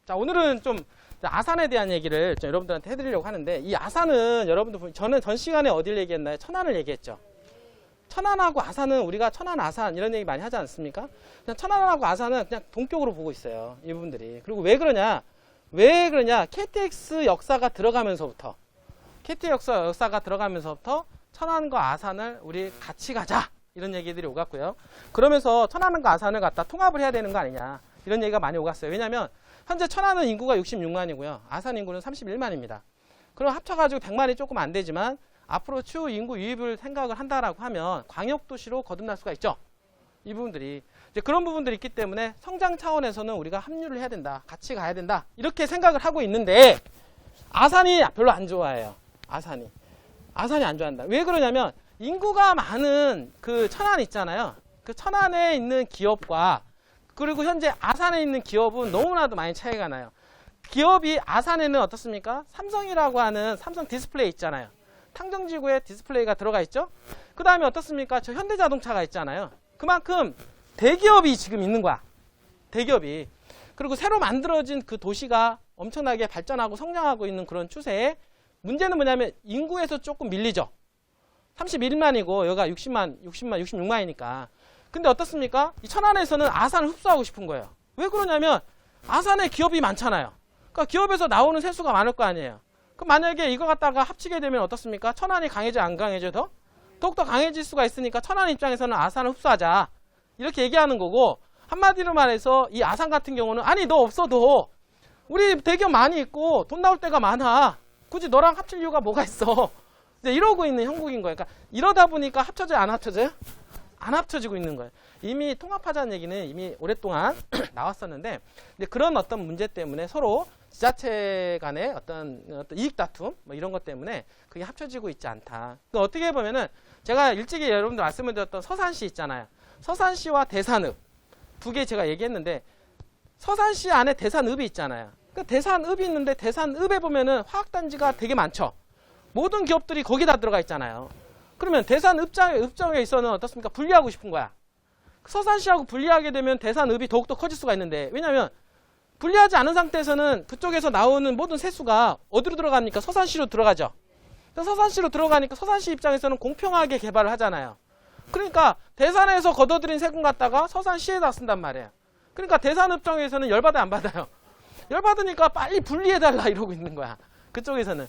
자, 오늘은 좀 아산에 대한 얘기를 좀 여러분들한테 해드리려고 하는데, 이 아산은 여러분들, 저는 전 시간에 어디를 얘기했나요? 천안을 얘기했죠. 천안하고 아산은 우리가 천안, 아산 이런 얘기 많이 하지 않습니까? 그냥 천안하고 아산은 그냥 동격으로 보고 있어요. 이분들이. 그리고 왜 그러냐? KTX 역사가 들어가면서부터, 천안과 아산을 우리 같이 가자. 이런 얘기들이 오갔고요. 그러면서 천안과 아산을 갖다 통합을 해야 되는 거 아니냐. 이런 얘기가 많이 오갔어요. 왜냐면 현재 천안은 인구가 66만이고요. 아산 인구는 31만입니다. 그럼 합쳐가지고 100만이 조금 안 되지만 앞으로 추후 인구 유입을 생각을 한다라고 하면 광역도시로 거듭날 수가 있죠. 이 부분들이. 이제 그런 부분들이 있기 때문에 성장 차원에서는 우리가 합류를 해야 된다. 같이 가야 된다. 이렇게 생각을 하고 있는데 아산이 별로 안 좋아해요. 아산이 안 좋아한다. 왜 그러냐면 인구가 많은 그 천안 있잖아요. 그 천안에 있는 기업과 그리고 현재 아산에 있는 기업은 너무나도 많이 차이가 나요. 기업이 아산에는 어떻습니까? 삼성이라고 하는 삼성 디스플레이 있잖아요. 탕정지구에 디스플레이가 들어가 있죠. 그 다음에 어떻습니까? 저 현대자동차가 있잖아요. 그만큼 대기업이 지금 있는 거야. 대기업이. 그리고 새로 만들어진 그 도시가 엄청나게 발전하고 성장하고 있는 그런 추세에 문제는 뭐냐면 인구에서 조금 밀리죠. 31만이고 여기가 66만이니까. 근데 어떻습니까? 이 천안에서는 아산을 흡수하고 싶은 거예요. 왜 그러냐면 아산에 기업이 많잖아요. 그러니까 기업에서 나오는 세수가 많을 거 아니에요. 그럼 만약에 이거 갖다가 합치게 되면 어떻습니까? 천안이 강해져 안 강해져 더? 더욱더 강해질 수가 있으니까 천안 입장에서는 아산을 흡수하자. 이렇게 얘기하는 거고, 한마디로 말해서 이 아산 같은 경우는 아니 너 없어도 우리 대기업 많이 있고 돈 나올 때가 많아. 굳이 너랑 합칠 이유가 뭐가 있어. 이제 이러고 있는 형국인 거예요. 그러니까 이러다 보니까 합쳐져요? 안 합쳐져요? 안 합쳐지고 있는 거예요. 이미 통합하자는 얘기는 이미 오랫동안 나왔었는데, 근데 그런 어떤 문제 때문에 서로 지자체 간의 어떤 이익 다툼 뭐 이런 것 때문에 그게 합쳐지고 있지 않다. 그러니까 어떻게 보면은 제가 일찍이 여러분들 말씀을 드렸던 서산시 있잖아요. 서산시와 대산읍 두 개 제가 얘기했는데, 서산시 안에 대산읍이 있잖아요. 그 대산읍이 있는데 대산읍에 보면은 화학단지가 되게 많죠. 모든 기업들이 거기다 들어가 있잖아요. 그러면 대산읍정에 있어서는 어떻습니까? 분리하고 싶은 거야. 서산시하고 분리하게 되면 대산읍이 더욱더 커질 수가 있는데, 왜냐하면 분리하지 않은 상태에서는 그쪽에서 나오는 모든 세수가 어디로 들어갑니까? 서산시로 들어가죠. 서산시로 들어가니까 서산시 입장에서는 공평하게 개발을 하잖아요. 그러니까 대산에서 걷어들인 세금 갖다가 서산시에다 쓴단 말이에요. 그러니까 대산읍정에서는 열받아 안 받아요. 열받으니까 빨리 분리해달라 이러고 있는 거야. 그쪽에서는.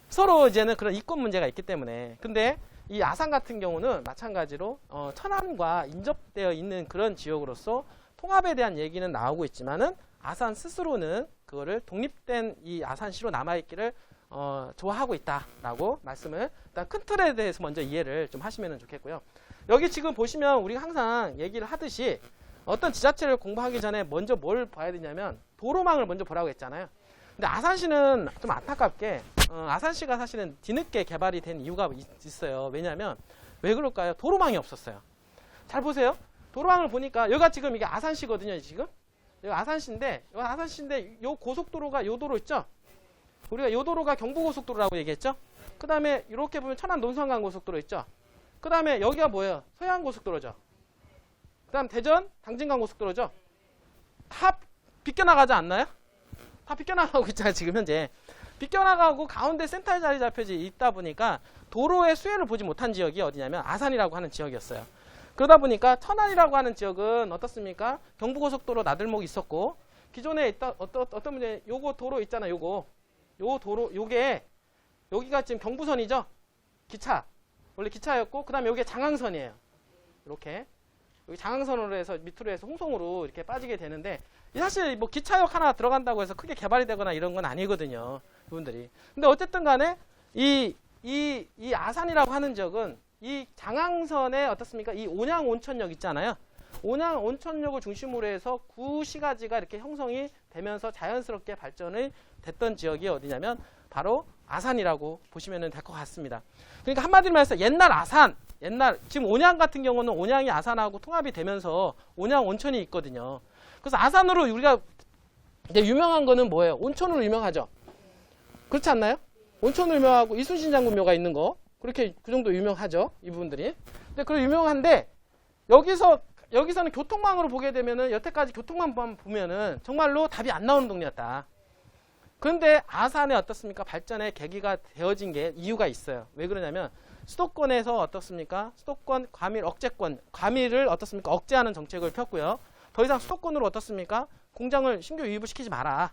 서로 이제는 그런 이권 문제가 있기 때문에. 근데 이 아산 같은 경우는 마찬가지로 천안과 인접되어 있는 그런 지역으로서 통합에 대한 얘기는 나오고 있지만은 아산 스스로는 그거를 독립된 이 아산시로 남아있기를 좋아하고 있다라고 말씀을, 일단 큰 틀에 대해서 먼저 이해를 좀 하시면 좋겠고요. 여기 지금 보시면 우리가 항상 얘기를 하듯이 어떤 지자체를 공부하기 전에 먼저 뭘 봐야 되냐면 도로망을 먼저 보라고 했잖아요. 근데 아산시는 좀 안타깝게 아산시가 사실은 뒤늦게 개발이 된 이유가 있어요. 왜냐하면 왜 그럴까요? 도로망이 없었어요. 잘 보세요. 도로망을 보니까 여기가 지금 이게 아산시거든요. 지금 여기 아산시인데 요 고속도로가 요 도로 있죠. 우리가 요 도로가 경부고속도로라고 얘기했죠. 그 다음에 이렇게 보면 천안 논산간 고속도로 있죠. 그 다음에 여기가 뭐예요? 서해안고속도로죠. 그 다음 대전 당진간 고속도로죠. 다 비껴나가지 않나요? 다 비껴나가고 있잖아요. 지금 현재 비껴나가고 가운데 센터에 자리 잡혀져 있다 보니까 도로의 수혜를 보지 못한 지역이 어디냐면 아산이라고 하는 지역이었어요. 그러다 보니까 천안이라고 하는 지역은 어떻습니까? 경부고속도로 나들목이 있었고, 기존에 있다 어떤 문제, 요거 도로 있잖아요. 요 도로, 요게 여기가 지금 경부선이죠. 기차, 원래 기차였고, 그 다음에 여기가 장항선이에요. 이렇게 여기 장항선으로 해서 밑으로 해서 홍성으로 이렇게 빠지게 되는데, 사실 뭐 기차역 하나 들어간다고 해서 크게 개발이 되거나 이런 건 아니거든요, 이분들이. 근데 어쨌든 간에 이 아산이라고 하는 지역은 이 장항선에 어떻습니까? 이 온양 온천역 있잖아요. 온양 온천역을 중심으로 해서 구시가지가 이렇게 형성이 되면서 자연스럽게 발전이 됐던 지역이 어디냐면 바로 아산이라고 보시면 될 것 같습니다. 그러니까 한마디로 말해서 옛날 아산, 지금 온양 같은 경우는 온양이 아산하고 통합이 되면서 온양 온천이 있거든요. 그래서 아산으로 우리가 이제 유명한 거는 뭐예요? 온천으로 유명하죠. 그렇지 않나요? 온천으로 유명하고 이순신 장군 묘가 있는 거, 그렇게 그 정도 유명하죠, 이 부분들이. 근데 그 유명한데 여기서 여기서는 교통망으로 보게 되면은 여태까지 교통망 보면은 정말로 답이 안 나오는 동네였다. 그런데 아산에 어떻습니까? 발전의 계기가 되어진 게 이유가 있어요. 왜 그러냐면 수도권에서 어떻습니까? 수도권 과밀 억제권, 과밀을 어떻습니까? 억제하는 정책을 폈고요. 더 이상 수도권으로 어떻습니까? 공장을 신규 유입을 시키지 마라.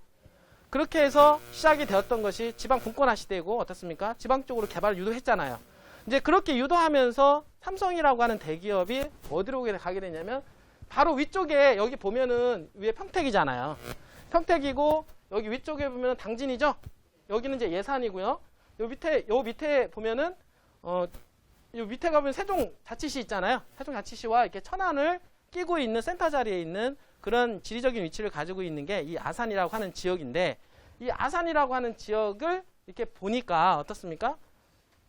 그렇게 해서 시작이 되었던 것이 지방 분권화 시대고 어떻습니까? 지방 쪽으로 개발을 유도했잖아요. 이제 그렇게 유도하면서 삼성이라고 하는 대기업이 어디로 가게 되냐면 바로 위쪽에 여기 보면은 위에 평택이잖아요. 평택이고 여기 위쪽에 보면 당진이죠. 여기는 이제 예산이고요. 요 밑에 보면은 요 밑에 가보면 세종자치시 있잖아요. 세종자치시와 이렇게 천안을 끼고 있는 센터 자리에 있는 그런 지리적인 위치를 가지고 있는 게 이 아산이라고 하는 지역인데, 이 아산이라고 하는 지역을 이렇게 보니까 어떻습니까?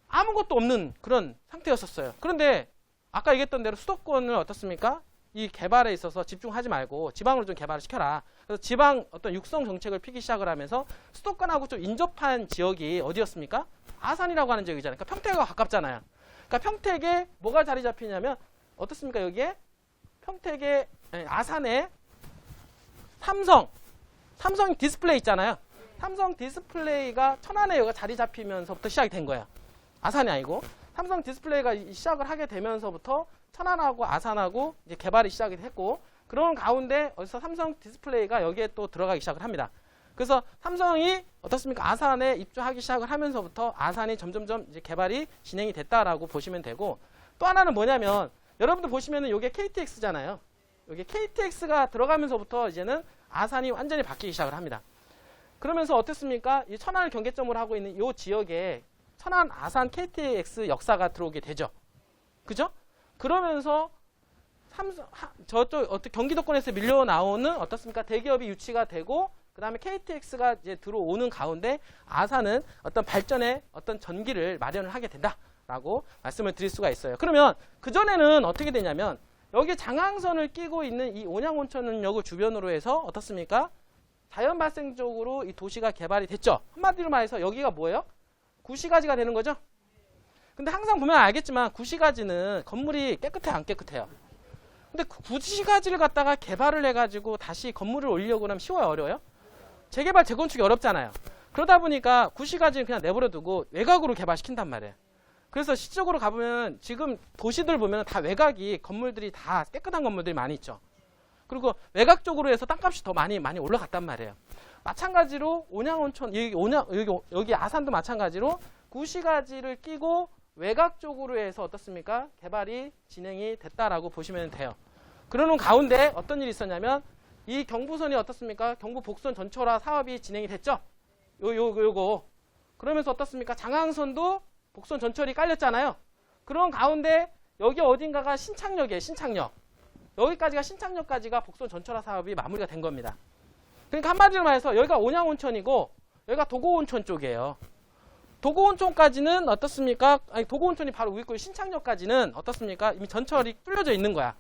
아무것도 없는 그런 상태였었어요. 그런데 아까 얘기했던 대로 수도권을 어떻습니까? 이 개발에 있어서 집중하지 말고 지방으로 좀 개발을 시켜라. 그래서 지방 어떤 육성 정책을 피기 시작을 하면서 수도권하고 좀 인접한 지역이 어디였습니까? 아산이라고 하는 지역이잖아요. 그러니까 평택과 가깝잖아요. 그러니까 평택에 뭐가 자리 잡히냐면 어떻습니까? 여기에 평택에 아산에 삼성 디스플레이 있잖아요. 삼성 디스플레이가 천안에 여기가 자리 잡히면서부터 시작이 된 거예요. 아산이 아니고 삼성 디스플레이가 시작을 하게 되면서부터 천안하고 아산하고 이제 개발이 시작이 됐고, 그런 가운데 어디서 삼성 디스플레이가 여기에 또 들어가기 시작을 합니다. 그래서 삼성이 어떻습니까? 아산에 입주하기 시작을 하면서부터 아산이 점점점 이제 개발이 진행이 됐다라고 보시면 되고, 또 하나는 뭐냐면 여러분들 보시면은 이게 KTX잖아요. 여기 KTX가 들어가면서부터 이제는 아산이 완전히 바뀌기 시작을 합니다. 그러면서 어떻습니까? 이 천안을 경계점으로 하고 있는 이 지역에 천안 아산 KTX 역사가 들어오게 되죠. 그죠? 그러면서 저쪽 경기도권에서 밀려 나오는 어떻습니까? 대기업이 유치가 되고, 그 다음에 KTX가 이제 들어오는 가운데 아산은 어떤 발전의 어떤 전기를 마련을 하게 된다라고 말씀을 드릴 수가 있어요. 그러면 그전에는 어떻게 되냐면 여기 장항선을 끼고 있는 이 온양온천역을 주변으로 해서 어떻습니까? 자연 발생적으로 이 도시가 개발이 됐죠. 한마디로 말해서 여기가 뭐예요? 구시가지가 되는 거죠. 근데 항상 보면 알겠지만 구시가지는 건물이 깨끗해요, 안 깨끗해요? 근데 구시가지를 갖다가 개발을 해가지고 다시 건물을 올리려고 하면 쉬워요, 어려워요? 재개발, 재건축이 어렵잖아요. 그러다 보니까 구시가지는 그냥 내버려두고 외곽으로 개발시킨단 말이에요. 그래서 시적으로 가보면 지금 도시들 보면 다 외곽이 건물들이 다 깨끗한 건물들이 많이 있죠. 그리고 외곽 쪽으로 해서 땅값이 더 많이 올라갔단 말이에요. 마찬가지로 온양온천, 여기 아산도 마찬가지로 구시가지를 끼고 외곽 쪽으로 해서 어떻습니까? 개발이 진행이 됐다라고 보시면 돼요. 그러는 가운데 어떤 일이 있었냐면 이 경부선이 어떻습니까? 경부 복선 전철화 사업이 진행이 됐죠. 요거. 그러면서 어떻습니까? 장항선도 복선 전철이 깔렸잖아요. 그런 가운데 여기 어딘가가 신창역이에요. 신창역. 여기까지가 신창역까지가 복선 전철화 사업이 마무리가 된 겁니다. 그러니까 한마디로 말해서 여기가 온양온천이고 여기가 도고온천 쪽이에요. 도고온천까지는 어떻습니까? 아니, 도고온천이 바로 위에 있고 신창역까지는 어떻습니까? 이미 전철이 뚫려져 있는 거야.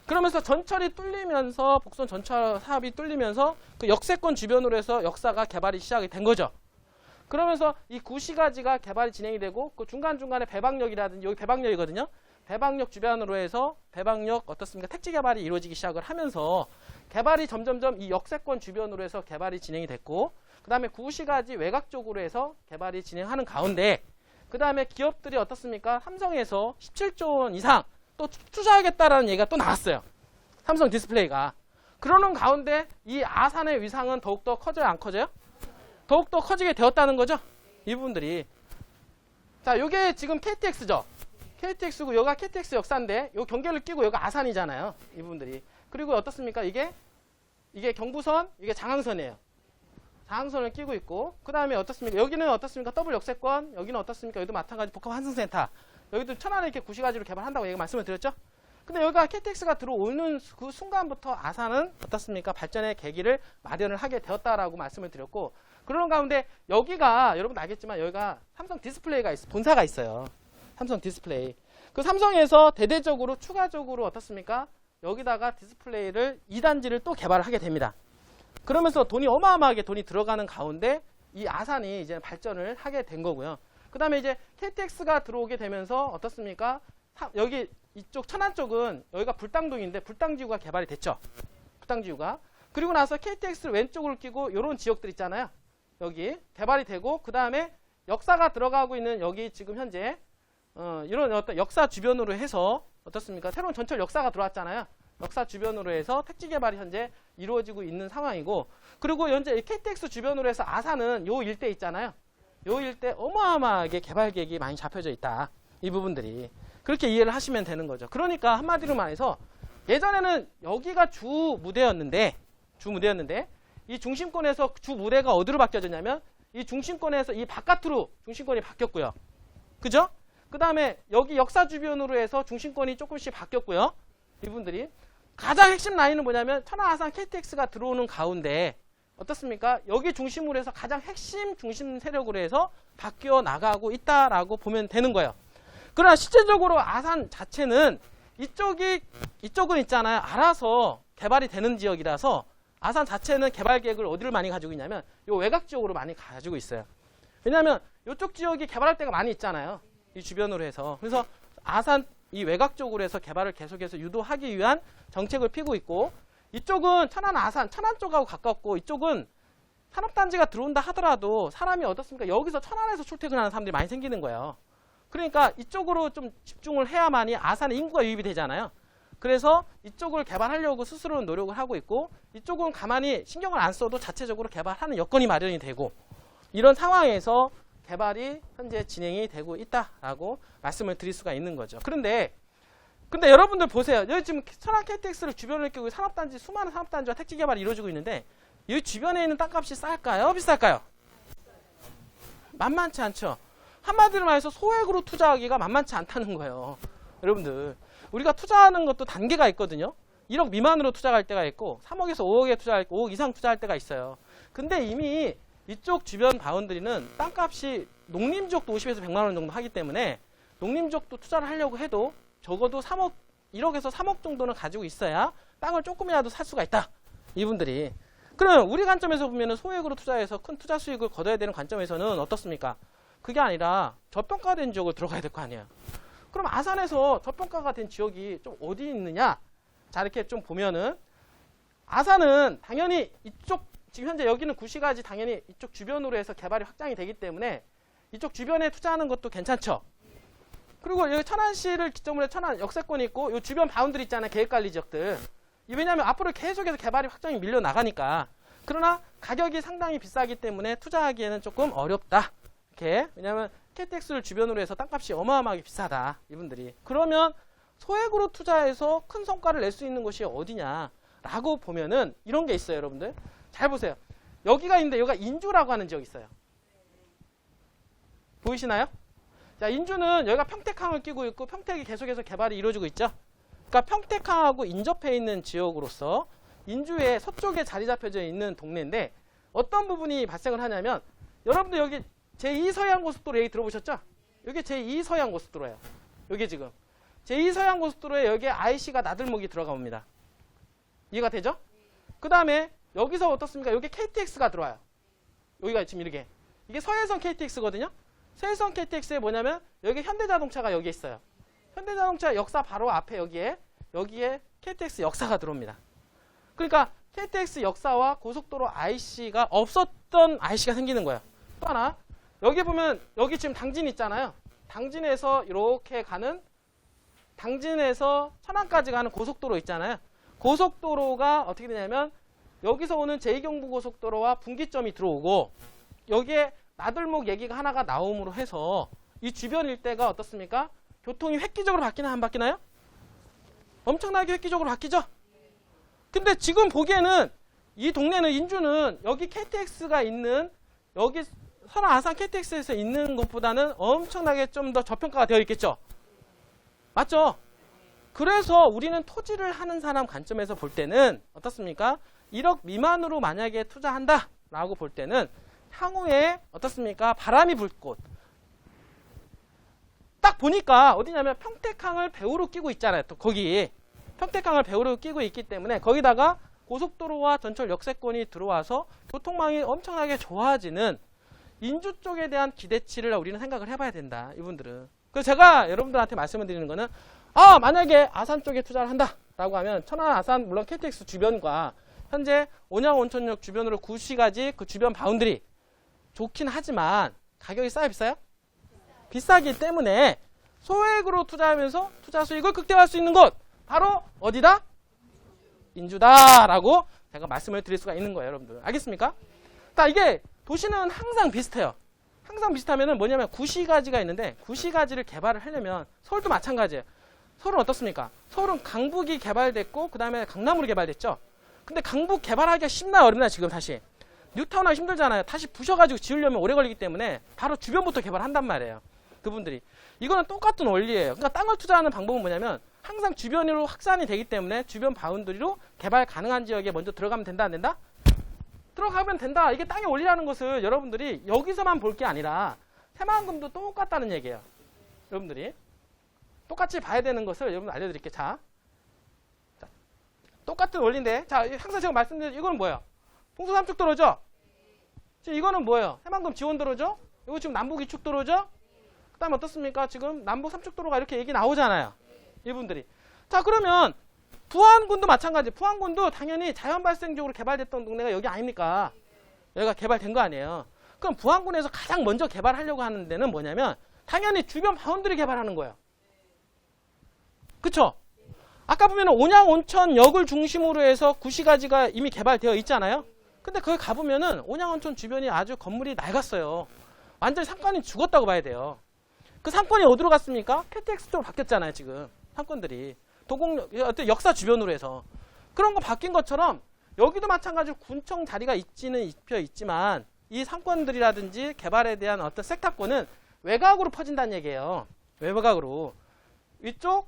그러면서 전철이 뚫리면서 복선 전철 사업이 뚫리면서 그 역세권 주변으로 해서 역사가 개발이 시작이 된 거죠. 그러면서 이 구시가지가 개발이 진행이 되고 그 중간중간에 배방역이라든지 여기 배방역이거든요. 배방역 주변으로 해서 배방역 어떻습니까? 택지 개발이 이루어지기 시작을 하면서 개발이 점점점 이 역세권 주변으로 해서 개발이 진행이 됐고, 그 다음에 구시가지 외곽 쪽으로 해서 개발이 진행하는 가운데, 그 다음에 기업들이 어떻습니까? 삼성에서 17조 원 이상 또 투자하겠다라는 얘기가 또 나왔어요. 삼성 디스플레이가. 그러는 가운데 이 아산의 위상은 더욱더 커져요, 안 커져요? 더욱더 커지게 되었다는 거죠. 이 부분들이. 자, 요게 지금 KTX죠. KTX고 여기가 KTX 역사인데 요 경계를 끼고 여기가 아산이잖아요. 이 부분들이. 그리고 어떻습니까? 이게 경부선, 이게 장항선이에요. 장항선을 끼고 있고, 그 다음에 어떻습니까? 여기는 어떻습니까? 더블 역세권, 여기는 어떻습니까? 여기도 마찬가지 복합 환승센터. 여기도 천안에 이렇게 구시가지로 개발한다고 얘기 말씀을 드렸죠. 근데 여기가 KTX가 들어오는 그 순간부터 아산은 어떻습니까? 발전의 계기를 마련을 하게 되었다라고 말씀을 드렸고, 그런 가운데 여기가 여러분 알겠지만 여기가 삼성 디스플레이가 본사가 있어요. 삼성 디스플레이. 그 삼성에서 대대적으로 추가적으로 어떻습니까? 여기다가 디스플레이를 2단지를 또 개발을 하게 됩니다. 그러면서 돈이 어마어마하게 돈이 들어가는 가운데 이 아산이 이제 발전을 하게 된 거고요. 그 다음에 이제 KTX가 들어오게 되면서 어떻습니까? 여기 이쪽 천안 쪽은 여기가 불당동인데 불당지구가 개발이 됐죠. 불당지구가. 그리고 나서 KTX를 왼쪽으로 끼고 이런 지역들 있잖아요. 여기 개발이 되고 그 다음에 역사가 들어가고 있는 여기 지금 현재 이런 어떤 역사 주변으로 해서 어떻습니까? 새로운 전철 역사가 들어왔잖아요. 역사 주변으로 해서 택지 개발이 현재 이루어지고 있는 상황이고, 그리고 현재 KTX 주변으로 해서 아산은 요 일대 있잖아요. 요 일대 어마어마하게 개발 계획이 많이 잡혀져 있다. 이 부분들이. 그렇게 이해를 하시면 되는 거죠. 그러니까 한마디로 말해서 예전에는 여기가 주 무대였는데 이 중심권에서 주 무대가 어디로 바뀌어졌냐면 이 중심권에서 이 바깥으로 중심권이 바뀌었고요. 그죠? 그 다음에 여기 역사 주변으로 해서 중심권이 조금씩 바뀌었고요. 이분들이 가장 핵심 라인은 뭐냐면 천안 아산 KTX가 들어오는 가운데 어떻습니까? 여기 중심으로 해서 가장 핵심 중심 세력으로 해서 바뀌어 나가고 있다라고 보면 되는 거예요. 그러나 실제적으로 아산 자체는 이쪽은 있잖아요. 알아서 개발이 되는 지역이라서 아산 자체는 개발 계획을 어디를 많이 가지고 있냐면 요 외곽 지역으로 많이 가지고 있어요. 왜냐하면 이쪽 지역이 개발할 데가 많이 있잖아요. 이 주변으로 해서. 그래서 아산 이 외곽 쪽으로 해서 개발을 계속해서 유도하기 위한 정책을 피고 있고, 이쪽은 천안 아산, 천안 쪽하고 가깝고, 이쪽은 산업단지가 들어온다 하더라도 사람이 어떻습니까? 여기서 천안에서 출퇴근하는 사람들이 많이 생기는 거예요. 그러니까 이쪽으로 좀 집중을 해야만이 아산의 인구가 유입이 되잖아요. 그래서 이쪽을 개발하려고 스스로는 노력을 하고 있고, 이쪽은 가만히 신경을 안 써도 자체적으로 개발하는 여건이 마련이 되고, 이런 상황에서 개발이 현재 진행이 되고 있다라고 말씀을 드릴 수가 있는 거죠. 그런데 여러분들 보세요. 여기 지금 천안 KTX를 주변을 끼고 산업단지, 수많은 산업단지와 택지 개발이 이루어지고 있는데 여기 주변에 있는 땅값이 쌀까요? 비쌀까요? 만만치 않죠. 한마디로 말해서 소액으로 투자하기가 만만치 않다는 거예요. 여러분들, 우리가 투자하는 것도 단계가 있거든요. 1억 미만으로 투자할 때가 있고 3억에서 5억에 투자할 5억 이상 투자할 때가 있어요. 근데 이미 이쪽 주변 바운드리는 땅값이 농림지역도 50에서 100만 원 정도 하기 때문에 농림지역도 투자를 하려고 해도 적어도 3억, 1억에서 3억 정도는 가지고 있어야 땅을 조금이라도 살 수가 있다. 이분들이. 그럼 우리 관점에서 보면 소액으로 투자해서 큰 투자 수익을 거둬야 되는 관점에서는 어떻습니까? 그게 아니라 저평가된 지역을 들어가야 될 거 아니에요. 그럼 아산에서 저평가가 된 지역이 좀 어디 있느냐? 자, 이렇게 좀 보면은 아산은 당연히 이쪽, 지금 현재 여기는 구시가지 당연히 이쪽 주변으로 해서 개발이 확장이 되기 때문에 이쪽 주변에 투자하는 것도 괜찮죠. 그리고 여기 천안시를 기점으로 해서 천안 역세권이 있고 이 주변 바운드리 있잖아요. 계획관리 지역들. 왜냐하면 앞으로 계속해서 개발이 확장이 밀려나가니까. 그러나 가격이 상당히 비싸기 때문에 투자하기에는 조금 어렵다. 이렇게. 왜냐하면 KTX를 주변으로 해서 땅값이 어마어마하게 비싸다. 이분들이. 그러면 소액으로 투자해서 큰 성과를 낼 수 있는 곳이 어디냐라고 보면은 이런 게 있어요. 여러분들. 잘 보세요. 여기가 있는데 여기가 인주라고 하는 지역이 있어요. 보이시나요? 자, 인주는 여기가 평택항을 끼고 있고 평택이 계속해서 개발이 이루어지고 있죠. 그러니까 평택항하고 인접해 있는 지역으로서 인주의 서쪽에 자리 잡혀져 있는 동네인데 어떤 부분이 발생을 하냐면 여러분들 여기 제2서해안고속도로 얘기 들어보셨죠? 여기 제2서해안고속도로예요. 여기 지금 제2서해안고속도로에 여기에 IC가 나들목이 들어가 옵니다. 이해가 되죠? 그 다음에 여기서 어떻습니까? 여기 KTX가 들어와요. 여기가 지금 이렇게. 이게 서해선 KTX거든요. 서해선 KTX에 뭐냐면 여기 현대자동차가 여기에 있어요. 현대자동차 역사 바로 앞에 여기에 KTX 역사가 들어옵니다. 그러니까 KTX 역사와 고속도로 IC가 없었던 IC가 생기는 거예요. 또 하나 여기 보면 여기 지금 당진 있잖아요. 당진에서 이렇게 가는 당진에서 천안까지 가는 고속도로 있잖아요. 고속도로가 어떻게 되냐면 여기서 오는 제2경부고속도로와 분기점이 들어오고 여기에 나들목 얘기가 하나가 나옴으로 해서 이 주변 일대가 어떻습니까? 교통이 획기적으로 바뀌나요? 안 바뀌나요? 엄청나게 획기적으로 바뀌죠? 근데 지금 보기에는 이 동네는 인주는 여기 KTX가 있는 여기 천안 아산 KTX에서 있는 것보다는 엄청나게 좀 더 저평가가 되어 있겠죠? 맞죠? 그래서 우리는 토지를 하는 사람 관점에서 볼 때는 어떻습니까? 1억 미만으로 만약에 투자한다 라고 볼 때는 향후에 어떻습니까? 바람이 불 곳. 딱 보니까 어디냐면 평택항을 배후로 끼고 있잖아요. 또 거기 평택항을 배후로 끼고 있기 때문에 거기다가 고속도로와 전철 역세권이 들어와서 교통망이 엄청나게 좋아지는 인주 쪽에 대한 기대치를 우리는 생각을 해봐야 된다. 이분들은. 그래서 제가 여러분들한테 말씀을 드리는 거는 만약에 아산 쪽에 투자를 한다라고 하면 천안, 아산, 물론 KTX 주변과 현재 온양 온천역 주변으로 구시가지 그 주변 바운드리 좋긴 하지만 가격이 싸요, 비싸요? 비싸기 때문에 소액으로 투자하면서 투자 수익을 극대화할 수 있는 곳 바로 어디다? 인주다라고 제가 말씀을 드릴 수가 있는 거예요, 여러분들. 알겠습니까? 자, 이게 도시는 항상 비슷해요. 항상 비슷하면은 뭐냐면 구시가지가 있는데 구시가지를 개발을 하려면 서울도 마찬가지예요. 서울은 어떻습니까? 서울은 강북이 개발됐고 그 다음에 강남으로 개발됐죠. 근데 강북 개발하기가 쉽나요, 어렵나요, 지금 다시? 뉴타운하기 힘들잖아요. 다시 부셔가지고 지으려면 오래 걸리기 때문에 바로 주변부터 개발한단 말이에요. 그분들이. 이거는 똑같은 원리예요. 그러니까 땅을 투자하는 방법은 뭐냐면 항상 주변으로 확산이 되기 때문에 주변 바운더리로 개발 가능한 지역에 먼저 들어가면 된다, 안 된다? 들어가면 된다. 이게 땅에 올리라는 것을 여러분들이 여기서만 볼 게 아니라 새만금도 똑같다는 얘기예요. 여러분들이. 똑같이 봐야 되는 것을 여러분 알려드릴게요. 자, 똑같은 원리인데, 자, 항상 제가 말씀드린 이거는 뭐예요? 동서 삼축도로죠? 지금 이거는 뭐예요? 새만금 지원도로죠? 이거 지금 남북 이축도로죠? 그 다음에 어떻습니까? 지금 남북 삼축도로가 이렇게 얘기 나오잖아요. 이분들이. 자, 그러면 부안군도 마찬가지. 부안군도 당연히 자연발생적으로 개발됐던 동네가 여기 아닙니까? 여기가 개발된 거 아니에요. 그럼 부안군에서 가장 먼저 개발하려고 하는 데는 뭐냐면 당연히 주변 바운드리 개발하는 거예요. 그쵸? 아까 보면 온양 온천역을 중심으로 해서 구시가지가 이미 개발되어 있잖아요. 근데 거기 가보면은 온양 온천 주변이 아주 건물이 낡았어요. 완전히 상권이 죽었다고 봐야 돼요. 그 상권이 어디로 갔습니까? KTX 쪽으로 바뀌었잖아요, 지금. 상권들이. 어떤 역사 주변으로 해서. 그런 거 바뀐 것처럼 여기도 마찬가지로 군청 자리가 있지는 입혀 있지만 이 상권들이라든지 개발에 대한 어떤 섹터권은 외곽으로 퍼진다는 얘기예요. 외곽으로. 이쪽,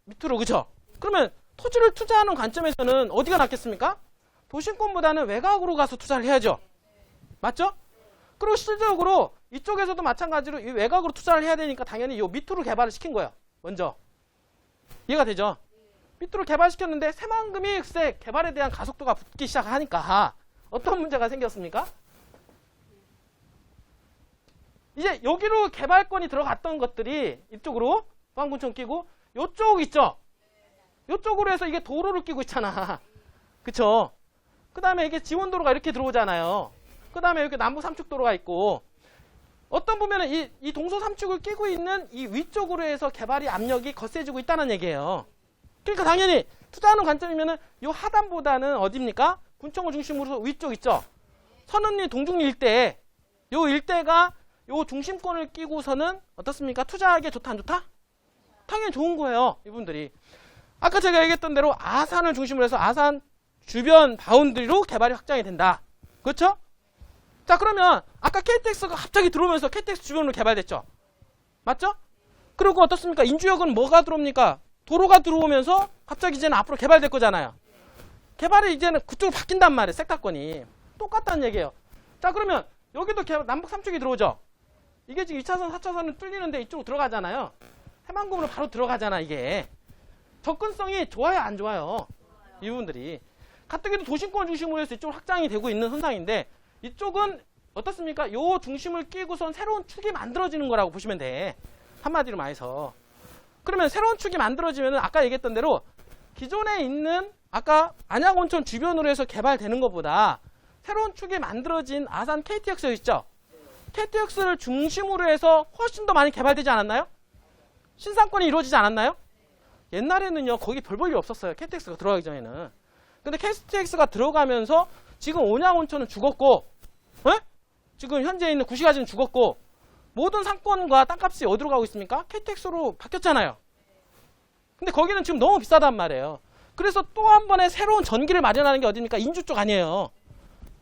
밑으로, 그죠? 그러면 토지를 투자하는 관점에서는 어디가 낫겠습니까? 도심권보다는 외곽으로 가서 투자를 해야죠. 맞죠? 그리고 실질적으로 이쪽에서도 마찬가지로 이 외곽으로 투자를 해야 되니까 당연히 이 밑으로 개발을 시킨 거예요. 먼저. 이해가 되죠? 밑으로 개발시켰는데 새만금이 글쎄 개발에 대한 가속도가 붙기 시작하니까 어떤 문제가 생겼습니까? 이제 여기로 개발권이 들어갔던 것들이 이쪽으로 부안군청 끼고 요쪽 있죠? 요쪽으로 해서 이게 도로를 끼고 있잖아. 그쵸? 그 다음에 이게 지원도로가 이렇게 들어오잖아요. 그 다음에 여기 남북 삼축도로가 있고 어떤 보면은 이 동서 삼축을 끼고 있는 이 위쪽으로 해서 개발이 압력이 거세지고 있다는 얘기예요. 그러니까 당연히 투자하는 관점이면은 요 하단보다는 어디입니까? 군청을 중심으로 위쪽 있죠? 선운리, 동중리 일대. 요 일대가 요 중심권을 끼고서는 어떻습니까? 투자하기에 좋다, 안 좋다? 당연히 좋은 거예요, 이분들이. 아까 제가 얘기했던 대로 아산을 중심으로 해서 아산 주변 바운드리로 개발이 확장이 된다. 그렇죠? 자, 그러면 아까 KTX가 갑자기 들어오면서 KTX 주변으로 개발됐죠? 맞죠? 그리고 어떻습니까? 인주역은 뭐가 들어옵니까? 도로가 들어오면서 갑자기 이제는 앞으로 개발될 거잖아요. 개발이 이제는 그쪽으로 바뀐단 말이에요. 섹터권이. 똑같다는 얘기예요. 자, 그러면 여기도 남북 삼축이 들어오죠? 이게 지금 2차선, 4차선을 뚫리는데 이쪽으로 들어가잖아요. 새만금으로 바로 들어가잖아, 이게. 접근성이 좋아요, 안 좋아요? 이 부분들이. 가뜩이도 도심권 중심으로 해서 이쪽으로 확장이 되고 있는 현상인데 이쪽은 어떻습니까? 요 중심을 끼고선 새로운 축이 만들어지는 거라고 보시면 돼. 한마디로 말해서. 그러면 새로운 축이 만들어지면 아까 얘기했던 대로 기존에 있는 아까 안양온천 주변으로 해서 개발되는 것보다 새로운 축이 만들어진 아산 KTX 있죠? KTX를 중심으로 해서 훨씬 더 많이 개발되지 않았나요? 신상권이 이루어지지 않았나요? 옛날에는요, 거기 별 볼 일 없었어요. KTX가 들어가기 전에는. 근데 KTX가 들어가면서 지금 온양온천은 죽었고, 에? 지금 현재 있는 구시가지는 죽었고, 모든 상권과 땅값이 어디로 가고 있습니까? KTX로 바뀌었잖아요. 근데 거기는 지금 너무 비싸단 말이에요. 그래서 또 한 번의 새로운 전기를 마련하는 게 어디입니까? 인주 쪽 아니에요.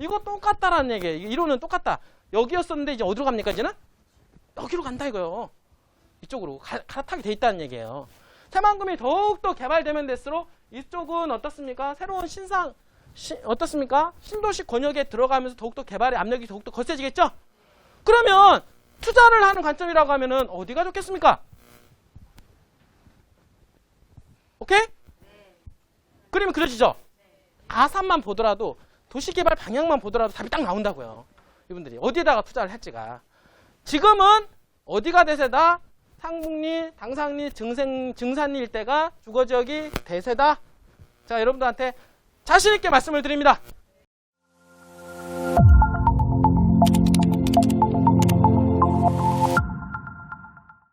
이거 똑같다라는 얘기예요. 이론은 똑같다. 여기였었는데 이제 어디로 갑니까, 이제는? 여기로 간다 이거요. 이쪽으로 갈아타게 돼 있다는 얘기예요. 새만금이 더욱더 개발되면 될수록 이쪽은 어떻습니까? 새로운 어떻습니까? 신도시 권역에 들어가면서 더욱더 개발의 압력이 더욱더 거세지겠죠? 그러면 투자를 하는 관점이라고 하면은 어디가 좋겠습니까? 오케이? 그림이 그려지죠? 아산만 보더라도 도시개발 방향만 보더라도 답이 딱 나온다고요. 이분들이 어디에다가 투자를 할지가. 지금은 어디가 대세다? 상북리, 당상리, 증산리 일대가 주거지역이 대세다. 자, 여러분들한테 자신 있게 말씀을 드립니다.